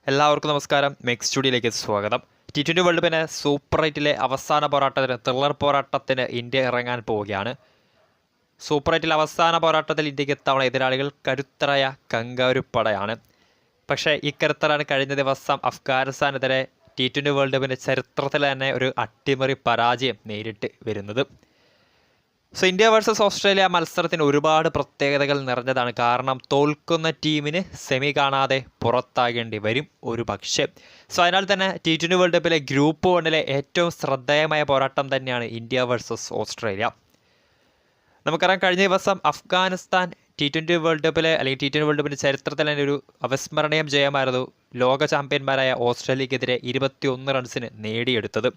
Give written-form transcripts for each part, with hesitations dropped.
എല്ലാവർക്കും നമസ്കാരം. മെക്സ് സ്റ്റുഡിയോയിലേക്ക് സ്വാഗതം. T20 വേൾഡ് കപ്പിന് സൂപ്പർ 8-ലെ അവസാന പോരാട്ടത്തിന് ത്രില്ലർ പോരാട്ടത്തിന് ഇന്ത്യ ഇറങ്ങാൻ പോവുകയാണ്. സൂപ്പർ 8-ലെ അവസാന പോരാട്ടത്തിൽ ഇന്ത്യക്ക് ഇത്തവണ എതിരാളികൾ കരുത്തരായ കങ്കാരുപ്പടയാണ്. പക്ഷേ ഇക്കരുത്തരാണ് കഴിഞ്ഞ ദിവസം അഫ്ഗാനിസ്ഥാനെതിരെ T20 വേൾഡ് കപ്പിൻ്റെ ചരിത്രത്തിൽ തന്നെ ഒരു അട്ടിമറി പരാജയം നേരിട്ട് വരുന്നത്. സോ ഇന്ത്യ വേഴ്സസ് ഓസ്ട്രേലിയ മത്സരത്തിന് ഒരുപാട് പ്രത്യേകതകൾ നിറഞ്ഞതാണ്. കാരണം തോൽക്കുന്ന ടീമിന് സെമി കാണാതെ പുറത്താകേണ്ടി വരും ഒരു പക്ഷേ. സോ അതിനാൽ തന്നെ T20 വേൾഡ് കപ്പിലെ ഗ്രൂപ്പ് 1-ലെ ഏറ്റവും ശ്രദ്ധേയമായ പോരാട്ടം തന്നെയാണ് ഇന്ത്യ വേഴ്സസ് ഓസ്ട്രേലിയ. നമുക്കറിയാം, കഴിഞ്ഞ ദിവസം അഫ്ഗാനിസ്ഥാൻ T20 വേൾഡ് കപ്പിലെ അല്ലെങ്കിൽ T20 വേൾഡ് കപ്പിൻ്റെ ചരിത്രത്തിൽ തന്നെ ഒരു അവിസ്മരണീയം ജയമായിരുന്നു ലോക ചാമ്പ്യന്മാരായ ഓസ്ട്രേലിയക്കെതിരെ 21 റൺസിന് നേടിയെടുത്തത്.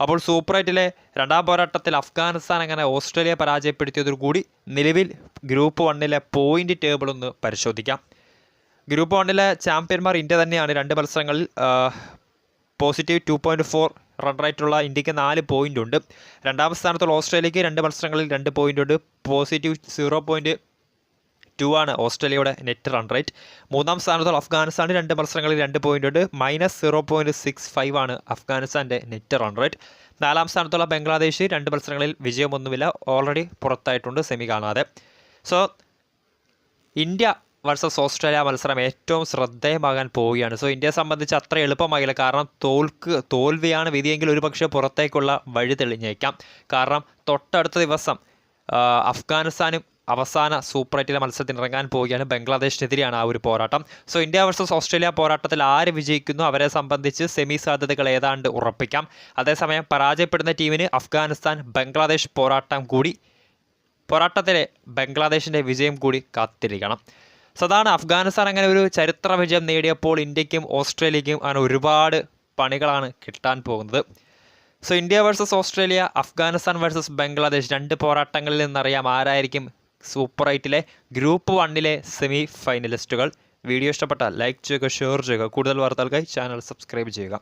അപ്പോൾ സൂപ്പർ 8-ലെ രണ്ടാം പോരാട്ടത്തിൽ അഫ്ഗാനിസ്ഥാൻ അങ്ങനെ ഓസ്ട്രേലിയ പരാജയപ്പെടുത്തിയതോടുകൂടി നിലവിൽ ഗ്രൂപ്പ് 1-ലെ പോയിന്റ് ടേബിൾ ഒന്ന് പരിശോധിക്കാം. ഗ്രൂപ്പ് 1-ലെ ചാമ്പ്യന്മാർ ഇന്ത്യ തന്നെയാണ്. 2 മത്സരങ്ങളിൽ പോസിറ്റീവ് 2.4 റൺ റേറ്റുള്ള ഇന്ത്യക്ക് 4 പോയിന്റ് ഉണ്ട്. രണ്ടാം സ്ഥാനത്തുള്ള ഓസ്ട്രേലിയക്ക് 2 മത്സരങ്ങളിൽ 2 പോയിന്റ് ഉണ്ട്. പോസിറ്റീവ് 0.2 ആണ് ഓസ്ട്രേലിയയുടെ നെറ്റ് റൺ റേറ്റ്. മൂന്നാം സ്ഥാനത്തുള്ള അഫ്ഗാനിസ്ഥാന് 2 മത്സരങ്ങളിൽ 2 പോയിന്റ് ഉണ്ട്. -0.65 ആണ് അഫ്ഗാനിസ്ഥാൻ്റെ നെറ്റ് റൺ റേറ്റ്. നാലാം സ്ഥാനത്തുള്ള ബംഗ്ലാദേശ് 2 മത്സരങ്ങളിൽ വിജയമൊന്നുമില്ല, ഓൾറെഡി പുറത്തായിട്ടുണ്ട് സെമി കാണാതെ. സോ ഇന്ത്യ വേഴ്സസ് ഓസ്ട്രേലിയ മത്സരം ഏറ്റവും ശ്രദ്ധേയമാകാൻ പോവുകയാണ്. സോ ഇന്ത്യയെ സംബന്ധിച്ച് അത്ര എളുപ്പമാകില്ല. കാരണം തോൽവിയാണ് വിധിയെങ്കിൽ ഒരുപക്ഷെ പുറത്തേക്കുള്ള വഴി തെളിഞ്ഞേക്കാം. കാരണം തൊട്ടടുത്ത ദിവസം അഫ്ഗാനിസ്ഥാനും അവസാന സൂപ്പർ 8-ലെ മത്സരത്തിന് ഇറങ്ങാൻ പോവുകയാണ്. ബംഗ്ലാദേശിനെതിരെയാണ് ആ ഒരു പോരാട്ടം. സോ ഇന്ത്യ വേഴ്സസ് ഓസ്ട്രേലിയ പോരാട്ടത്തിൽ ആര് വിജയിക്കുന്നു അവരെ സംബന്ധിച്ച് സെമി സാധ്യതകൾ ഏതാണ്ട് ഉറപ്പിക്കാം. അതേസമയം പരാജയപ്പെടുന്ന ടീമിന് അഫ്ഗാനിസ്ഥാൻ ബംഗ്ലാദേശ് പോരാട്ടത്തിലെ ബംഗ്ലാദേശിൻ്റെ വിജയം കൂടി കാത്തിരിക്കണം. സോ അതാണ് അഫ്ഗാനിസ്ഥാൻ അങ്ങനെ ഒരു ചരിത്ര വിജയം നേടിയപ്പോൾ ഇന്ത്യക്കും ഓസ്ട്രേലിയക്കും അങ്ങനെ ഒരുപാട് പണികളാണ് കിട്ടാൻ പോകുന്നത്. So India versus Australia, Afghanistan versus Bangladesh 2 പോരാട്ടങ്ങളിൽ നിന്നറിയാം ആരായിരിക്കും സൂപ്പർ 8-ലെ ഗ്രൂപ്പ് 1-ലെ സെമി ഫൈനലിസ്റ്റുകൾ. വീഡിയോ ഇഷ്ടപ്പെട്ടാൽ ലൈക്ക് ചെയ്യുക, ഷെയർ ചെയ്യുക. കൂടുതൽ വാർത്തകൾക്കായി ചാനൽ സബ്സ്ക്രൈബ് ചെയ്യുക.